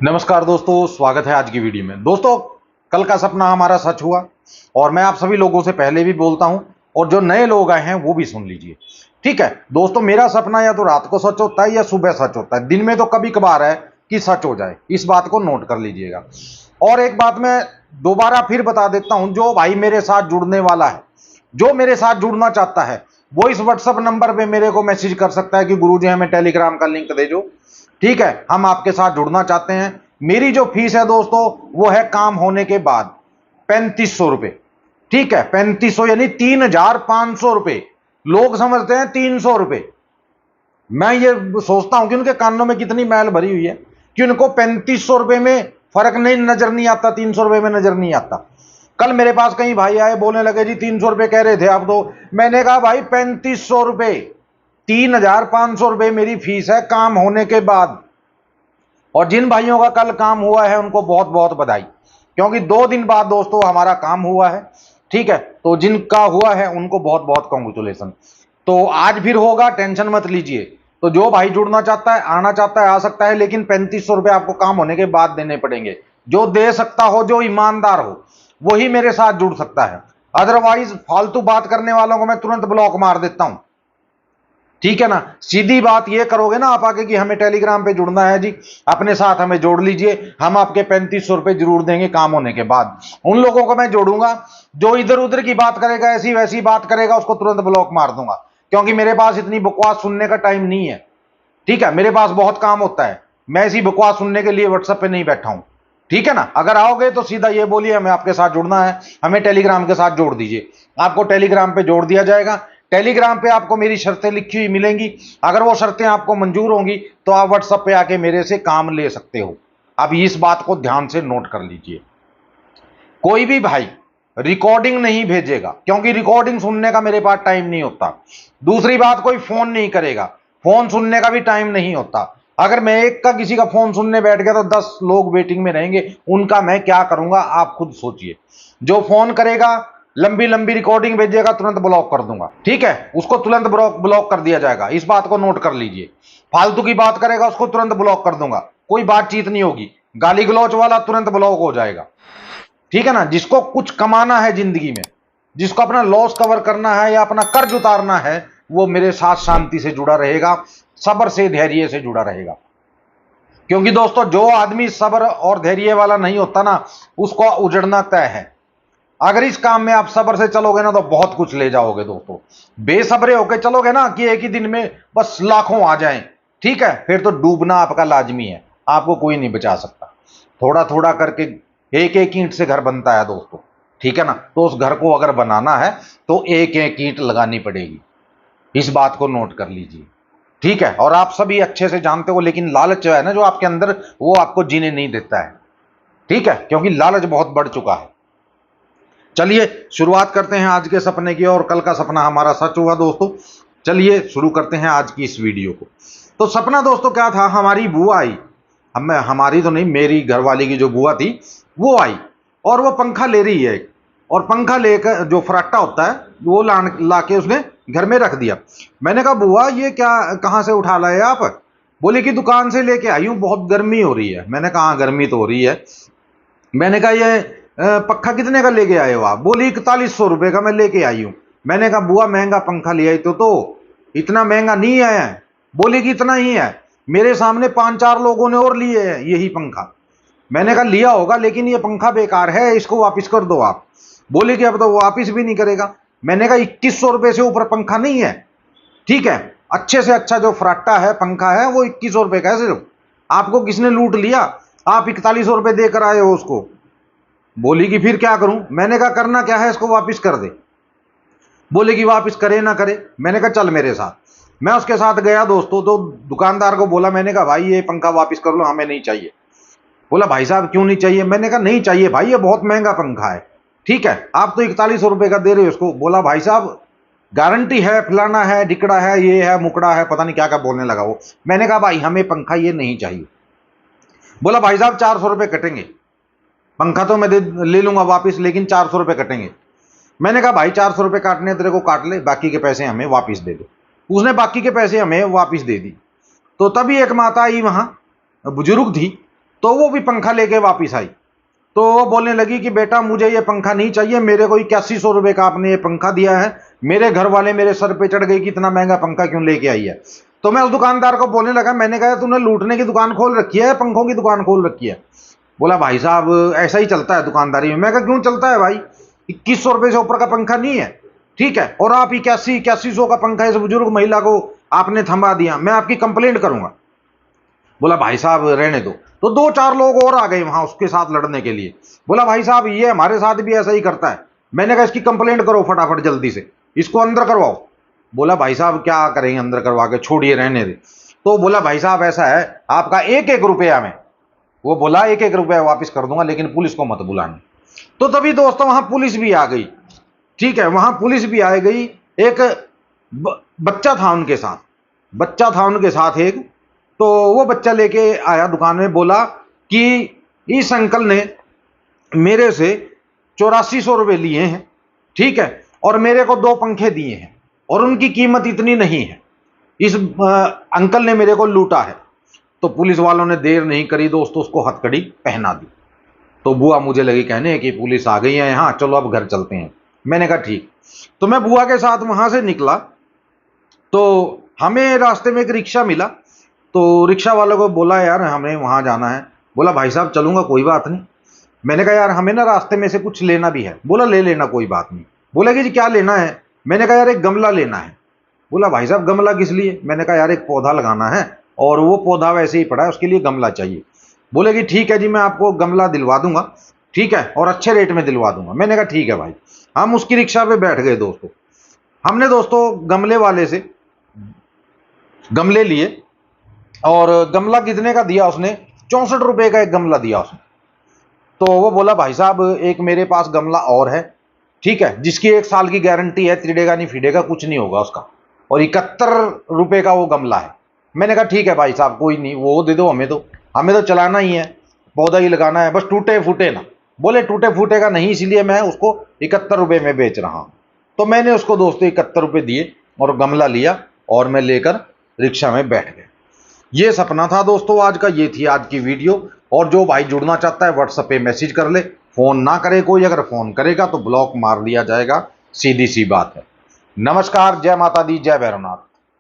नमस्कार दोस्तों, स्वागत है आज की वीडियो में। दोस्तों, कल का सपना हमारा सच हुआ और मैं आप सभी लोगों से पहले भी बोलता हूं और जो नए लोग आए हैं वो भी सुन लीजिए। ठीक है दोस्तों, मेरा सपना या तो रात को सच होता है या सुबह सच होता है। दिन में तो कभी कभार है कि सच हो जाए, इस बात को नोट कर लीजिएगा। और एक बात मैं दोबारा फिर बता देता हूं, जो भाई मेरे साथ जुड़ने वाला है, जो मेरे साथ जुड़ना चाहता है, वो इस व्हाट्सएप नंबर पे मेरे को मैसेज कर सकता है कि गुरुजी हमें टेलीग्राम का लिंक दे दो। ठीक है, हम आपके साथ जुड़ना चाहते हैं। मेरी जो फीस है दोस्तों, वो है काम होने के बाद 3500 रुपए। ठीक है, 3500 यानी 3500 रुपए। लोग समझते हैं 300 रुपए। मैं ये सोचता हूं कि उनके कानों में कितनी मैल भरी हुई है कि उनको 3500 रुपए में फर्क नहीं नजर नहीं आता, 300 रुपए में नजर नहीं आता। कल मेरे पास कई भाई आए, बोलने लगे जी 300 रुपए कह रहे थे आप तो। मैंने कहा भाई 3500 रुपए, 3500 रुपए मेरी फीस है काम होने के बाद। और जिन भाइयों का कल काम हुआ है उनको बहुत बहुत बधाई, क्योंकि 2 दिन बाद दोस्तों हमारा काम हुआ है। ठीक है, तो जिनका हुआ है उनको बहुत बहुत कॉन्ग्रेचुलेसन। तो आज फिर होगा, टेंशन मत लीजिए। तो जो भाई जुड़ना चाहता है, आना चाहता है, आ सकता है, लेकिन 3500 रुपए आपको काम होने के बाद देने पड़ेंगे। जो दे सकता हो, जो ईमानदार हो, वही मेरे साथ जुड़ सकता है। अदरवाइज फालतू बात करने वालों को मैं तुरंत ब्लॉक मार देता हूं। ठीक है ना, सीधी बात ये करोगे ना आप आके कि हमें टेलीग्राम पे जुड़ना है जी, अपने साथ हमें जोड़ लीजिए, हम आपके 3500 रुपए जरूर देंगे काम होने के बाद। उन लोगों को मैं जोड़ूंगा। जो इधर उधर की बात करेगा, ऐसी वैसी बात करेगा, उसको तुरंत ब्लॉक मार दूंगा, क्योंकि मेरे पास इतनी बकवास सुनने का टाइम नहीं है। ठीक है, मेरे पास बहुत काम होता है। मैं ऐसी बकवास सुनने के लिए व्हाट्सएप पे नहीं बैठा हूं। ठीक है ना, अगर आओगे तो सीधा ये बोलिए हमें आपके साथ जुड़ना है, हमें टेलीग्राम के साथ जोड़ दीजिए। आपको टेलीग्राम पे जोड़ दिया जाएगा। टेलीग्राम पे आपको मेरी शर्तें लिखी हुई मिलेंगी। अगर वो शर्तें आपको मंजूर होंगी तो आप व्हाट्सएप पे आके मेरे से काम ले सकते हो। अब इस बात को ध्यान से नोट कर लीजिए, कोई भी भाई रिकॉर्डिंग नहीं भेजेगा, क्योंकि रिकॉर्डिंग सुनने का मेरे पास टाइम नहीं होता। दूसरी बात, कोई फोन नहीं करेगा, फोन सुनने का भी टाइम नहीं होता। अगर मैं एक का किसी का फोन सुनने बैठ गया तो 10 लोग वेटिंग में रहेंगे, उनका मैं क्या करूंगा आप खुद सोचिए। जो फोन करेगा, लंबी लंबी रिकॉर्डिंग भेजेगा, तुरंत ब्लॉक कर दूंगा। ठीक है, उसको तुरंत ब्लॉक कर दिया जाएगा, इस बात को नोट कर लीजिए। फालतू की बात करेगा, उसको तुरंत ब्लॉक कर दूंगा, कोई बातचीत नहीं होगी। गाली गलौच वाला तुरंत ब्लॉक हो जाएगा। ठीक है ना, जिसको कुछ कमाना है जिंदगी में, जिसको अपना लॉस कवर करना है या अपना कर्ज उतारना है, वो मेरे साथ शांति से जुड़ा रहेगा, सब्र से धैर्य से जुड़ा रहेगा। क्योंकि दोस्तों, जो आदमी सब्र और धैर्य वाला नहीं होता ना, उसको उजड़ना तय है। अगर इस काम में आप सब्र से चलोगे ना तो बहुत कुछ ले जाओगे दोस्तों। बेसब्रे होकर चलोगे ना कि एक ही दिन में बस लाखों आ जाएं, ठीक है, फिर तो डूबना आपका लाजमी है, आपको कोई नहीं बचा सकता। थोड़ा थोड़ा करके एक एक ईंट से घर बनता है दोस्तों। ठीक है ना, तो उस घर को अगर बनाना है तो एक एक ईंट लगानी पड़ेगी, इस बात को नोट कर लीजिए। ठीक है, और आप सभी अच्छे से जानते हो, लेकिन लालच जो है ना, जो आपके अंदर, वो आपको जीने नहीं देता है। ठीक है, क्योंकि लालच बहुत बढ़ चुका है। चलिए शुरुआत करते हैं आज के सपने की, और कल का सपना हमारा सच हुआ दोस्तों। चलिए शुरू करते हैं आज की इस वीडियो को। तो सपना दोस्तों क्या था, हमारी बुआ आई, हमारी तो नहीं, मेरी घरवाली की जो बुआ थी वो आई, और वो पंखा ले रही है। और पंखा लेकर, जो फराट्टा होता है, वो ला के उसने घर में रख दिया। मैंने कहा बुआ ये क्या, कहाँ से उठा लाए आप? बोले कि दुकान से लेके आई हूँ, बहुत गर्मी हो रही है। मैंने कहा हाँ, गर्मी तो हो रही है। मैंने कहा ये पक्का कितने का लेके आए हो आप? बोली 4100 रुपए का मैं लेके आई हूं। मैंने कहा बुआ महंगा पंखा ले आई तो इतना महंगा नहीं है। बोली कि इतना ही है, मेरे सामने 5-4 लोगों ने और लिए हैं यही पंखा। मैंने कहा लिया होगा, लेकिन ये पंखा बेकार है, इसको वापस कर दो आप। बोली कि अब तो वापस भी नहीं करेगा। मैंने कहा 2100 रुपए से ऊपर पंखा नहीं है। ठीक है, अच्छे से अच्छा जो फ्राटा है पंखा है वो 2100 रुपए का है सिर्फ। आपको किसने लूट लिया? आप 4100 रुपए देकर आए हो उसको। बोली कि फिर क्या करूं? मैंने कहा करना क्या है, इसको वापस कर दे। बोले कि वापस करे ना करे। मैंने कहा चल मेरे साथ। मैं उसके साथ गया दोस्तों, तो दुकानदार को बोला, मैंने कहा भाई ये पंखा वापस कर लो, हमें नहीं चाहिए। बोला भाई साहब क्यों नहीं चाहिए? मैंने कहा नहीं चाहिए भाई, ये बहुत महंगा पंखा है। ठीक है, आप तो 4100 रुपए का दे रहे हो उसको। बोला भाई साहब गारंटी है, फलाना है, ढिकड़ा है, ये है, मुकड़ा है, पता नहीं क्या क्या बोलने लगा वो। मैंने कहा भाई हमें पंखा ये नहीं चाहिए। बोला भाई साहब 400 रुपए कटेंगे, पंखा तो मैं ले लूंगा वापस, लेकिन 400 रुपए कटेंगे। मैंने कहा भाई 400 रुपए काटने तेरे को काट ले, बाकी के पैसे हमें वापस दे दो। उसने बाकी के पैसे हमें वापस दे दी। तो तभी एक माता आई वहां, बुजुर्ग थी, तो वो भी पंखा लेके वापिस आई। तो वो बोलने लगी कि बेटा मुझे ये पंखा नहीं चाहिए, मेरे को 8100 रुपये का आपने ये पंखा दिया है, मेरे घर वाले मेरे सर पे चढ़ गए कि इतना महंगा पंखा क्यों लेके आई है। तो मैं उस दुकानदार को बोलने लगा, मैंने कहा तूने लूटने की दुकान खोल रखी है, पंखों की दुकान खोल रखी है। बोला भाई साहब ऐसा ही चलता है दुकानदारी में। मैं कहा क्यों चलता है भाई, 2100 रुपये से ऊपर का पंखा नहीं है, ठीक है, और आप 8100 का पंखा इस बुजुर्ग महिला को आपने थमा दिया, मैं आपकी कंप्लेंट करूंगा। बोला भाई साहब रहने दो। तो 2-4 लोग और आ गए वहां उसके साथ लड़ने के लिए। बोला भाई साहब ये हमारे साथ भी ऐसा ही करता है। मैंने कहा इसकी कंप्लेंट करो फटाफट जल्दी से, इसको अंदर करवाओ। बोला भाई साहब क्या करेंगे अंदर करवा के, छोड़िए रहने दे। तो बोला भाई साहब ऐसा है आपका 1-1 रुपया में, वो बोला 1-1 रुपया वापिस कर दूंगा लेकिन पुलिस को मत बुलाना। तो तभी दोस्तों वहां पुलिस भी आ गई, ठीक है, वहां पुलिस भी आ गई। एक बच्चा था उनके साथ, बच्चा था उनके साथ एक। तो वो बच्चा लेके आया दुकान में, बोला कि इस अंकल ने मेरे से 8400 रुपये लिए हैं, ठीक है, और मेरे को 2 पंखे दिए हैं और उनकी कीमत इतनी नहीं है, इस अंकल ने मेरे को लूटा है। तो पुलिस वालों ने देर नहीं करी दोस्तों, उसको हथकड़ी पहना दी। तो बुआ मुझे लगी कहने कि पुलिस आ गई है यहाँ, चलो अब घर चलते हैं। मैंने कहा ठीक। तो मैं बुआ के साथ वहां से निकला, तो हमें रास्ते में एक रिक्शा मिला। तो रिक्शा वालों को बोला यार हमें वहां जाना है। बोला भाई साहब चलूंगा कोई बात नहीं। मैंने कहा यार हमें ना रास्ते में से कुछ लेना भी है। बोला ले लेना कोई बात नहीं। बोला कि जी क्या लेना है। मैंने कहा यार एक गमला लेना है। बोला भाई साहब गमला किस लिए। मैंने कहा यार एक पौधा लगाना है और वो पौधा वैसे ही पड़ा है, उसके लिए गमला चाहिए। बोले कि ठीक है जी मैं आपको गमला दिलवा दूंगा, ठीक है, और अच्छे रेट में दिलवा दूंगा। मैंने कहा ठीक है भाई। हम उसकी रिक्शा पे बैठ गए दोस्तों। हमने दोस्तों गमले वाले से गमले लिए और गमला कितने का दिया उसने, 64 रुपए का एक गमला दिया उसने। तो वो बोला भाई साहब एक मेरे पास गमला और है, ठीक है, जिसकी 1 साल की गारंटी है, तिड़ेगा नहीं फिडेगा कुछ नहीं होगा उसका, और 71 रुपए का वो गमला है। मैंने कहा ठीक है भाई साहब कोई नहीं, वो दे दो, हमें तो चलाना ही है, पौधा ही लगाना है, बस टूटे फूटे ना। बोले टूटे फूटे का नहीं, इसीलिए मैं उसको 71 रुपए में बेच रहा हूं। तो मैंने उसको दोस्तों 71 रुपए दिए और गमला लिया और मैं लेकर रिक्शा में बैठ गया। ये सपना था दोस्तों आज का, ये थी आज की वीडियो। और जो भाई जुड़ना चाहता है व्हाट्सएप पे मैसेज कर ले, फोन ना करे कोई, अगर फोन करेगा तो ब्लॉक मार दिया जाएगा, सीधी सी बात है। नमस्कार, जय माता दी, जय भैरवनाथ।